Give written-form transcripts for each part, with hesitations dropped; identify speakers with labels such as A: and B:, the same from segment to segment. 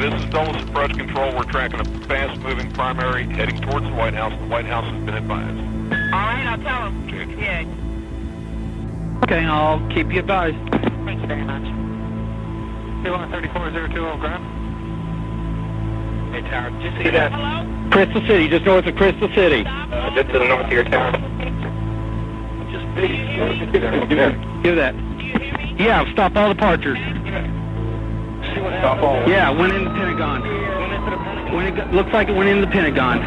A: this is Dulles Approach Control. We're tracking a fast-moving primary heading towards the White House. The White House has been advised.
B: All right, I'll tell him.
A: Change.
B: Yeah.
C: Okay, I'll keep you advised.
B: Thank you very much.
D: 234-020, ground.
E: Hey, Tower, did you see that?
B: Hello?
C: Crystal City, just north of Crystal City.
E: Just to the north of your tower.
D: Just
C: Give that.
B: Do you hear me?
C: Yeah, stop all departures.
D: Stop all.
C: Yeah, went in the Pentagon. Looks like it went in the Pentagon.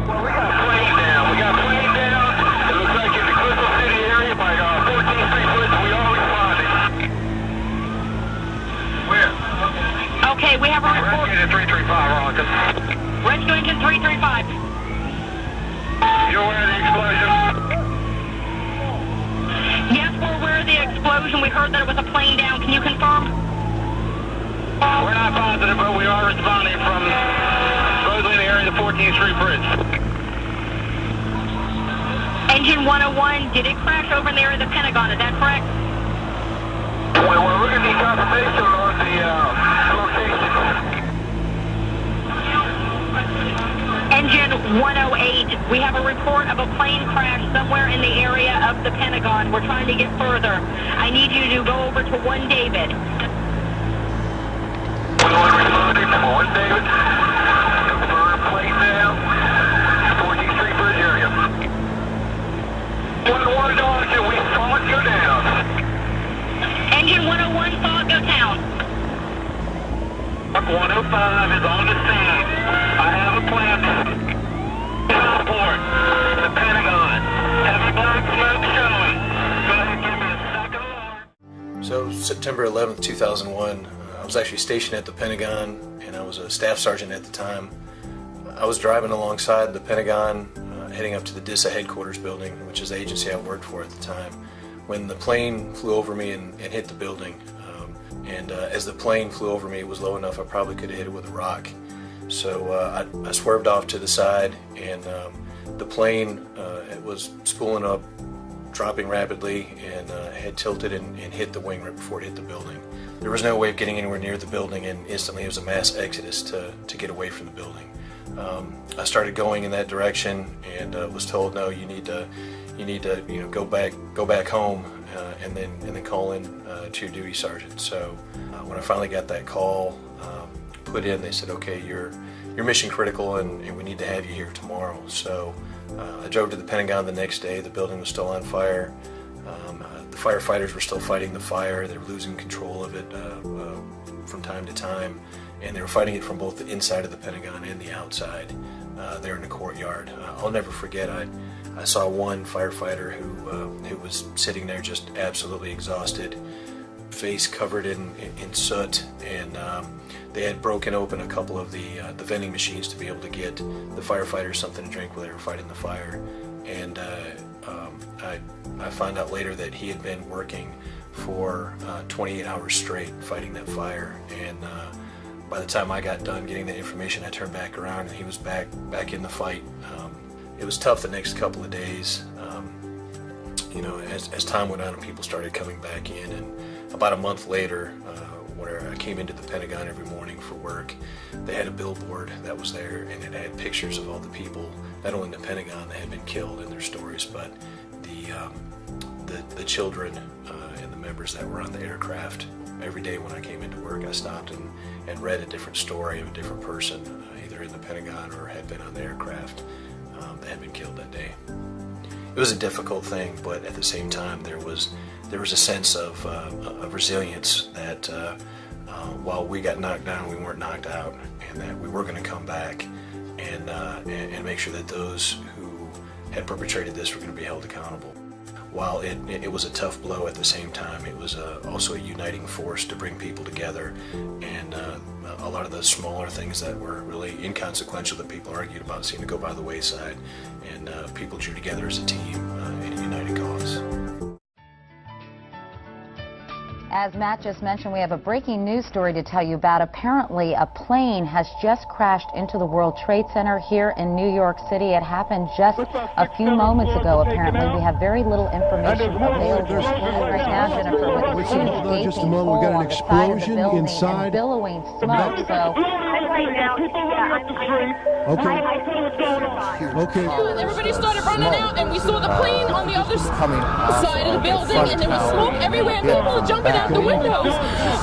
E: Well, we got a plane down. It looks like in the Crystal City area by 14th Street Bridge. We all responded. Where?
B: Okay, we have a report.
E: Rescue 335, Rocket.
B: Rescue engine 335.
E: You aware of the explosion?
B: Yes, we're aware of the explosion. We heard that it was a plane down. Can you confirm?
E: We're not positive, but we are responding from supposedly the area of the 14th Street Bridge.
B: Engine 101, did it crash over in the area of the Pentagon? Is that correct?
E: We're going to need confirmation on the location.
B: Engine 108, we have a report of a plane crash somewhere in the area of the Pentagon. We're trying to get further. I need you to go over to 1 David.
E: 1 responding from 1 David. Confirm plane down. 14th Street Bridge area. 1-1 Dodge, we saw it go down.
B: Engine 101, saw it go down.
E: 105 is on the scene. I have a plan. Teleport. The Pentagon. Heavy black smoke showing. Go ahead and give me a second alarm.
F: So September 11th, 2001, I was actually stationed at the Pentagon, and I was a staff sergeant at the time. I was driving alongside the Pentagon, heading up to the DISA headquarters building, which is the agency I worked for at the time, when the plane flew over me and hit the building. As the plane flew over me, it was low enough I probably could have hit it with a rock. So I swerved off to the side, and the plane it was spooling up, dropping rapidly, and had tilted and hit the wing right before it hit the building. There was no way of getting anywhere near the building, and instantly it was a mass exodus to get away from the building. I started going in that direction, and was told, no, you need to go back home, and then call in to your duty sergeant. So when I finally got that call put in, they said, okay, you're mission critical, and we need to have you here tomorrow. So I drove to the Pentagon the next day. The building was still on fire. The firefighters were still fighting the fire. They were losing control of it from time to time, and they were fighting it from both the inside of the Pentagon and the outside there in the courtyard. I'll never forget, I saw one firefighter who was sitting there just absolutely exhausted, face covered in soot, and they had broken open a couple of the vending machines to be able to get the firefighters something to drink while they were fighting the fire. And I found out later that he had been working for 28 hours straight fighting that fire, and by the time I got done getting that information, I turned back around and he was back in the fight. It was tough the next couple of days, as time went on and people started coming back in, and about a month later, where I came into the Pentagon every morning for work, they had a billboard that was there, and it had pictures of all the people, not only in the Pentagon that had been killed in their stories, but the children and the members that were on the aircraft. Every day when I came into work, I stopped and read a different story of a different person, either in the Pentagon or had been on the aircraft that had been killed that day. It was a difficult thing, but at the same time, there was a sense of resilience that while we got knocked down, we weren't knocked out, and that we were going to come back and make sure that those who had perpetrated this were going to be held accountable. While it was a tough blow, at the same time, it was also a uniting force to bring people together, and a lot of the smaller things that were really inconsequential that people argued about seemed to go by the wayside, and people drew together as a team in a united cause.
G: As Matt just mentioned, we have a breaking news story to tell you about. Apparently, a plane has just crashed into the World Trade Center here in New York City. It happened just a few moments ago, apparently. We have very little information available right now, Jennifer, with the crews gaping full on the side of the building and billowing smoke. So,
H: Okay.
I: Everybody started running out, and we saw the plane on the other side of the building, and there was smoke everywhere. People were jumping out the windows.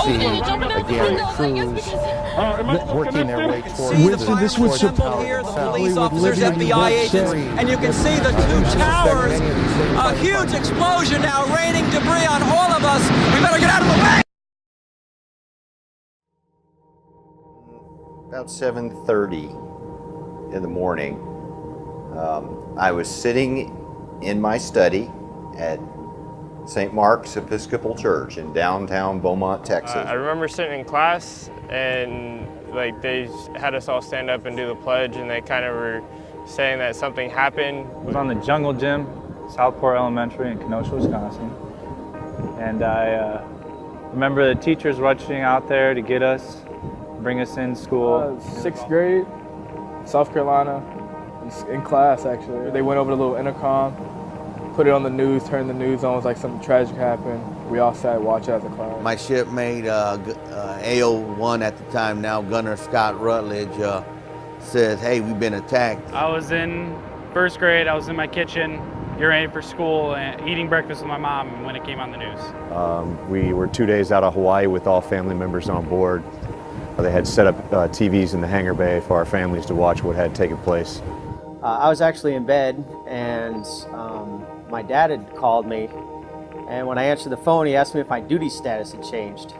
I: They're jumping out the windows, I guess, because
H: working their way towards
J: Winston, this would support
K: here, the police officers, FBI agents, and you can see the two towers. A huge explosion now, raining debris on all of us. We better get out of the way.
L: About 7:30 in the morning, I was sitting in my study at St. Mark's Episcopal Church in downtown Beaumont, Texas.
M: I remember sitting in class, and like they had us all stand up and do the pledge, and they kind of were saying that something happened.
N: It was on the Jungle Gym, Southport Elementary in Kenosha, Wisconsin. And I remember the teachers rushing out there to get us, bring us in school.
O: 6th grade, South Carolina, in class actually. They went over the little intercom, put it on the news, turned the news on, it was like something tragic happened. We all sat and watched as a class.
P: My shipmate, AO1 at the time, now Gunner Scott Rutledge, says, hey, we've been attacked.
Q: I was in 1st grade, I was in my kitchen, getting ready for school, and eating breakfast with my mom when it came on the news.
R: We were 2 days out of Hawaii with all family members on board. They had set up TVs in the hangar bay for our families to watch what had taken place.
S: I was actually in bed, and my dad had called me, and when I answered the phone, he asked me if my duty status had changed.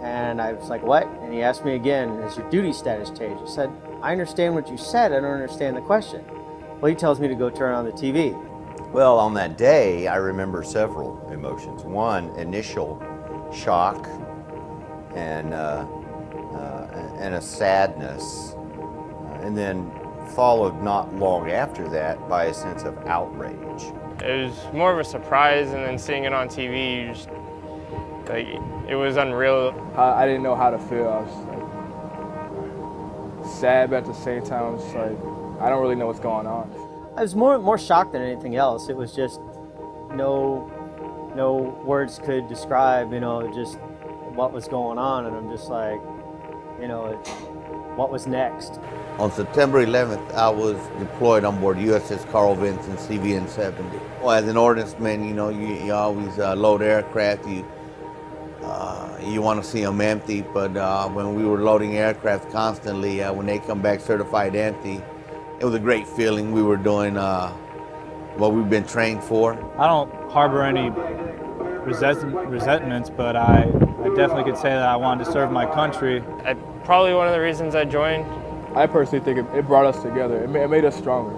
S: And I was like, what? And he asked me again, has your duty status changed? I said, I understand what you said, I don't understand the question. Well, he tells me to go turn on the TV.
L: Well, on that day, I remember several emotions. One, initial shock and a sadness, and then followed not long after that by a sense of outrage.
M: It was more of a surprise, and then seeing it on TV, you just, like, it was unreal.
O: I didn't know how to feel. I was like sad, but at the same time, I was just like, I don't really know what's going on.
S: I was more shocked than anything else. It was just no words could describe, just what was going on, and I'm just like, what was next?
P: On September 11th, I was deployed on board USS Carl Vinson CVN-70. Well, as an ordnanceman, you always load aircraft. You want to see them empty, but when we were loading aircraft constantly, when they come back certified empty, it was a great feeling. We were doing what we've been trained for.
N: I don't harbor any resentments, but I definitely could say that I wanted to serve my country.
M: Probably one of the reasons I joined.
O: I personally think it brought us together. It made us stronger.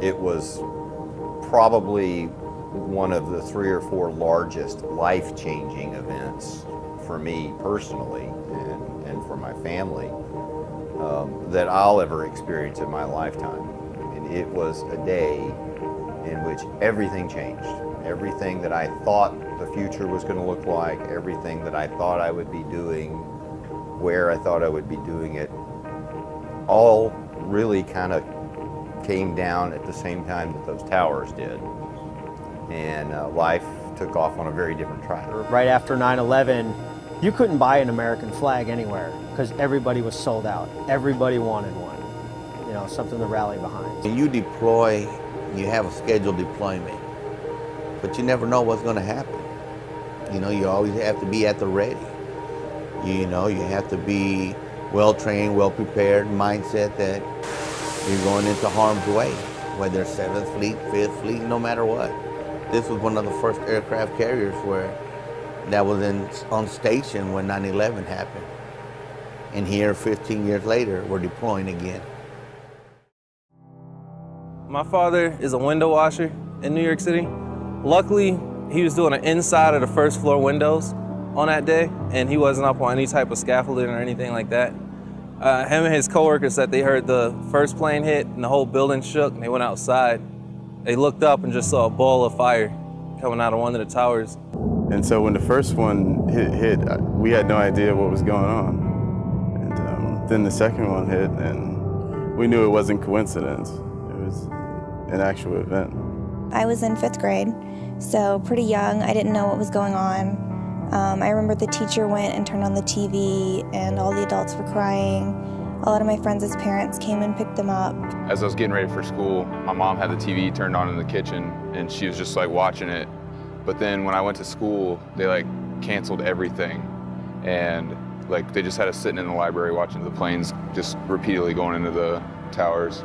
L: It was probably one of the 3 or 4 largest life-changing events for me personally and for my family that I'll ever experience in my lifetime. And it was a day in which everything changed. Everything that I thought the future was going to look like, everything that I thought I would be doing, where I thought I would be doing it, all really kind of came down at the same time that those towers did. And life took off on a very different track.
S: Right after 9/11, you couldn't buy an American flag anywhere because everybody was sold out. Everybody wanted one, something to rally behind.
P: When you deploy, you have a scheduled deployment, but you never know what's going to happen. You always have to be at the ready. You have to be well-trained, well-prepared, mindset that you're going into harm's way, whether it's 7th Fleet, 5th Fleet, no matter what. This was one of the first aircraft carriers that was on station when 9/11 happened. And here, 15 years later, we're deploying again.
T: My father is a window washer in New York City. Luckily, he was doing the inside of the 1st floor windows on that day, and he wasn't up on any type of scaffolding or anything like that. Him and his coworkers said they heard the first plane hit and the whole building shook, and they went outside. They looked up and just saw a ball of fire coming out of one of the towers.
H: And so when the first one hit, we had no idea what was going on. And then the second one hit, and we knew it wasn't coincidence. It was an actual event.
J: I was in 5th grade, so pretty young. I didn't know what was going on. I remember the teacher went and turned on the TV, and all the adults were crying. A lot of my friends' parents came and picked them up.
B: As I was getting ready for school, my mom had the TV turned on in the kitchen, and she was just like watching it. But then when I went to school, they like canceled everything, and like they just had us sitting in the library watching the planes just repeatedly going into the towers.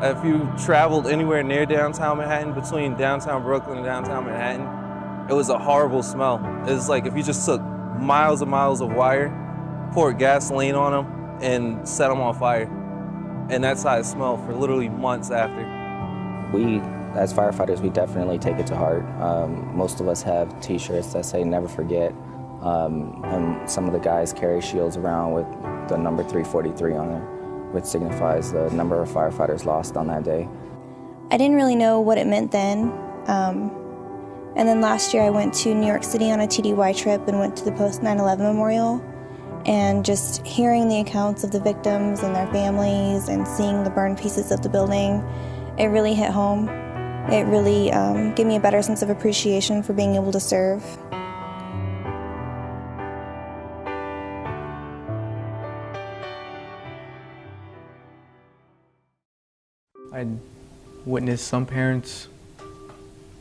T: If you traveled anywhere near downtown Manhattan, between downtown Brooklyn and downtown Manhattan, it was a horrible smell. It was like if you just took miles and miles of wire, poured gasoline on them, and set them on fire. And that's how it smelled for literally months after.
D: We, as firefighters, we definitely take it to heart. Most of us have t-shirts that say never forget. And some of the guys carry shields around with the number 343 on them, which signifies the number of firefighters lost on that day.
J: I didn't really know what it meant then. And then last year I went to New York City on a TDY trip and went to the post 9/11 memorial. And just hearing the accounts of the victims and their families and seeing the burned pieces of the building, it really hit home. It really gave me a better sense of appreciation for being able to serve.
O: I witnessed some parents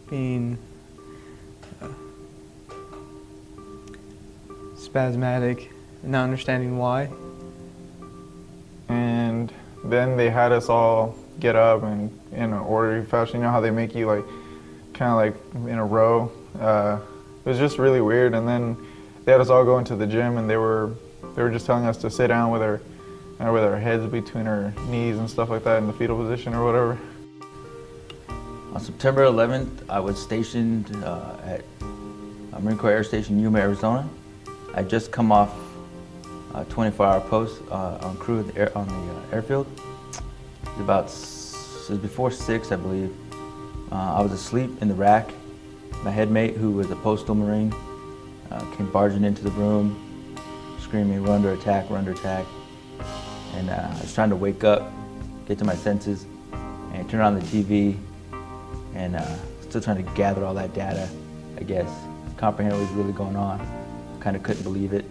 O: being spasmodic, not understanding why.
A: And then they had us all get up and in an orderly fashion. You know how they make you like, kind of like in a row? It was just really weird. And then they had us all go into the gym, and they were just telling us to sit down with our heads between our knees and stuff like that in the fetal position or whatever.
C: On September 11th, I was stationed at Marine Corps Air Station Yuma, Arizona. I'd just come off a 24-hour post on crew on the airfield. It was before 6, I believe. I was asleep in the rack. My headmate, who was a postal Marine, came barging into the room, screaming, "We're under attack, we're under attack." And I was trying to wake up, get to my senses, and turn on the TV, and still trying to gather all that data, I guess, comprehend what was really going on. Kind of couldn't believe it.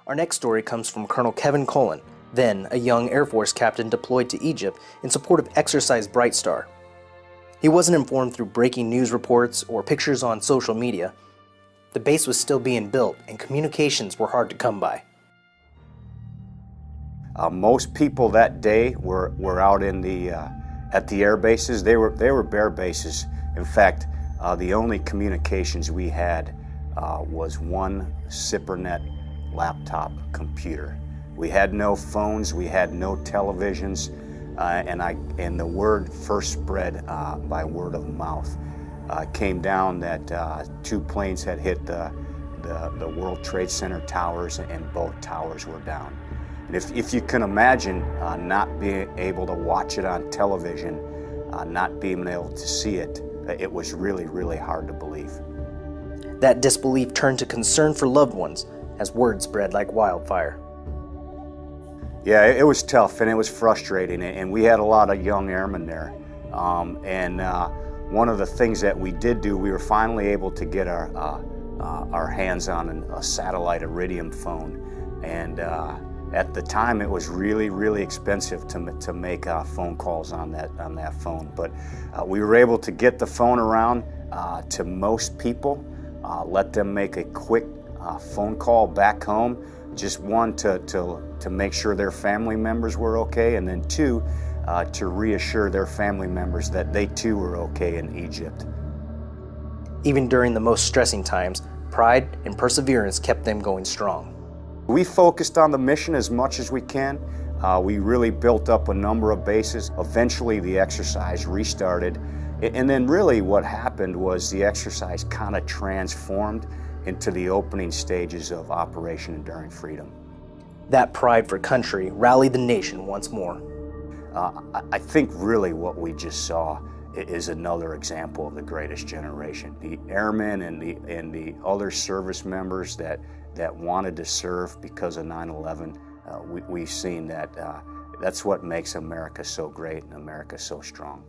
U: Our next story comes from Colonel Kevin Cullen, then a young Air Force captain deployed to Egypt in support of Exercise Bright Star. He wasn't informed through breaking news reports or pictures on social media. The base was still being built, and communications were hard to come by.
L: Most people that day were out in at the air bases. They were bare bases. In fact, the only communications we had was one SIPRNet laptop computer. We had no phones, we had no televisions, and the word first spread by word of mouth. Came down that 2 planes had hit the World Trade Center towers, and both towers were down. And if you can imagine not being able to watch it on television, not being able to see it, it was really, really hard to believe.
U: That disbelief turned to concern for loved ones as word spread like wildfire.
L: Yeah, it was tough and it was frustrating, and we had a lot of young airmen there. One of the things that we did do, we were finally able to get our hands on a satellite Iridium phone, and at the time it was really, really expensive to make phone calls on that phone. But we were able to get the phone around to most people, let them make a quick phone call back home, just one to make sure their family members were okay, and then 2, to reassure their family members that they too were okay in Egypt.
U: Even during the most stressing times, pride and perseverance kept them going strong.
L: We focused on the mission as much as we can. We really built up a number of bases. Eventually the exercise restarted, and then really what happened was the exercise kind of transformed into the opening stages of Operation Enduring Freedom.
U: That pride for country rallied the nation once more.
E: I think really what we just saw is another example of the greatest generation. The airmen and the other service members that wanted to serve because of 9/11, we've seen that that's what makes America so great and America so strong.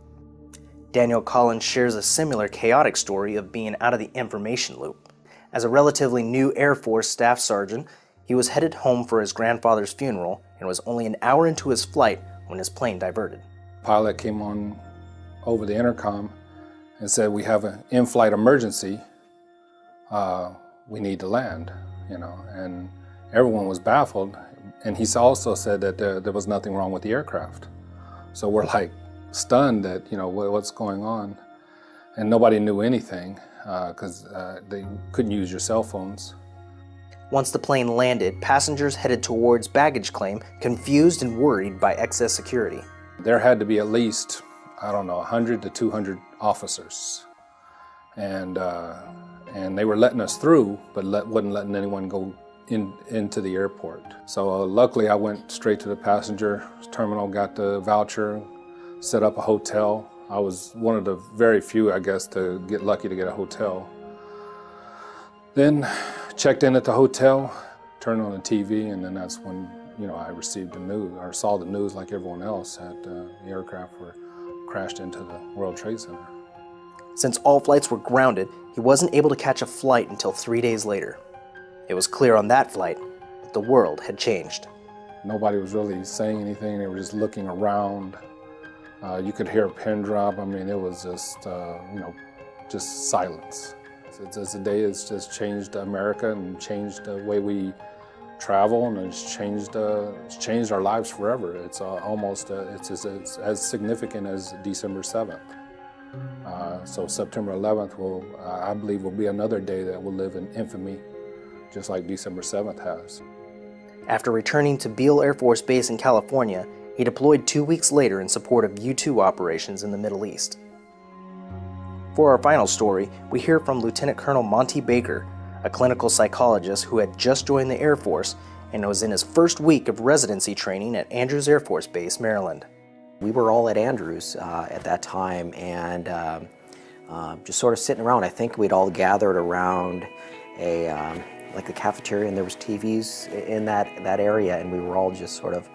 U: Daniel Collins shares a similar chaotic story of being out of the information loop. As a relatively new Air Force staff sergeant, he was headed home for his grandfather's funeral and was only an hour into his flight when his plane diverted.
V: Pilot came on over the intercom and said, "We have an in-flight emergency. We need to land," and everyone was baffled. And he also said that there was nothing wrong with the aircraft. So we're like stunned that, what's going on? And nobody knew anything because they couldn't use your cell phones.
U: Once the plane landed, passengers headed towards baggage claim, confused and worried by excess security.
V: There had to be at least, 100 to 200 officers. And they were letting us through, but wasn't letting anyone go into the airport. So luckily I went straight to the passenger terminal, got the voucher, set up a hotel. I was one of the very few, I guess, to get lucky to get a hotel. Then checked in at the hotel, turned on the TV, and then that's when I received the news, or saw the news like everyone else, that the aircraft were crashed into the World Trade Center.
U: Since all flights were grounded, he wasn't able to catch a flight until 3 days later. It was clear on that flight that the world had changed.
V: Nobody was really saying anything. They were just looking around. You could hear a pin drop. I mean, it was just, just silence. It's a day that's just changed America and changed the way we travel, and it's changed our lives forever. It's almost, it's as significant as December 7th. So September 11th I believe, will be another day that will live in infamy, just like December 7th has.
U: After returning to Beale Air Force Base in California, he deployed 2 weeks later in support of U-2 operations in the Middle East. For our final story, we hear from Lieutenant Colonel Monty Baker, a clinical psychologist who had just joined the Air Force and was in his first week of residency training at Andrews Air Force Base, Maryland.
W: We were all at Andrews at that time, and just sort of sitting around. I think we'd all gathered around like the cafeteria, and there was TVs in that area, and we were all just sort of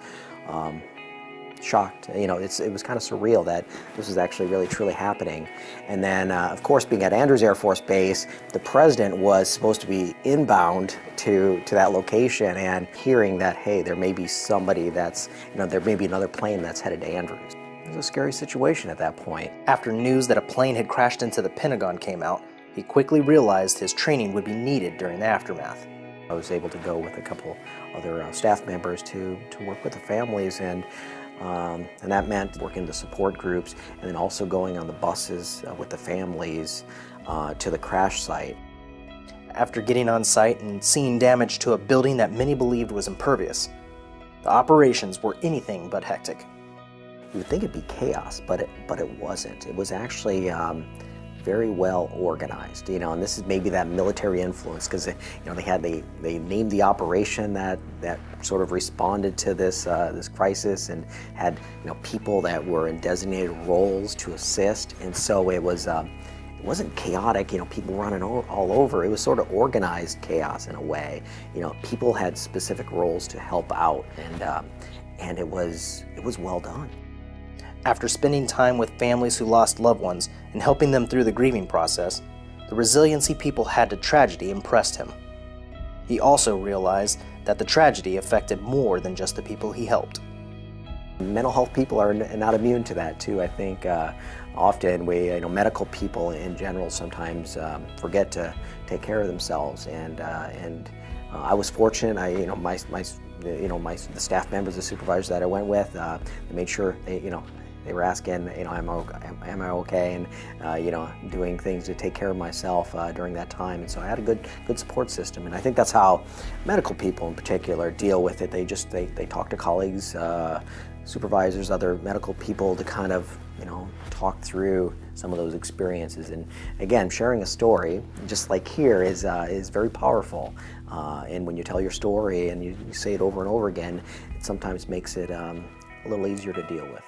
W: shocked. It was kind of surreal that this was actually really truly happening. And then, of course, being at Andrews Air Force Base, the president was supposed to be inbound to that location, and hearing that, hey, there may be somebody that's, there may be another plane that's headed to Andrews. It was a scary situation at that point.
U: After news that a plane had crashed into the Pentagon came out, he quickly realized his training would be needed during the aftermath.
W: I was able to go with a couple other staff members to work with the families, and that meant working the support groups, and then also going on the buses with the families to the crash site.
U: After getting on site and seeing damage to a building that many believed was impervious, the operations were anything but hectic.
W: You would think it'd be chaos, but it wasn't. It was actually very well organized, and this is maybe that military influence, because they named the operation that sort of responded to this crisis, and had people that were in designated roles to assist, and so it wasn't chaotic, people running all over. It was sort of organized chaos in a way. People had specific roles to help out, and it was well done.
U: After spending time with families who lost loved ones and helping them through the grieving process, the resiliency people had to tragedy impressed him. He also realized that the tragedy affected more than just the people he helped.
W: Mental health people are not immune to that too. I think often medical people in general sometimes forget to take care of themselves, and I was fortunate. The staff members, the supervisors that I went with, they made sure they were asking, am I okay, and doing things to take care of myself during that time. And so I had a good support system, and I think that's how medical people in particular deal with it. They talk to colleagues, supervisors, other medical people to kind of talk through some of those experiences. And again, sharing a story, just like here, is very powerful. And when you tell your story and you say it over and over again, it sometimes makes it a little easier to deal with.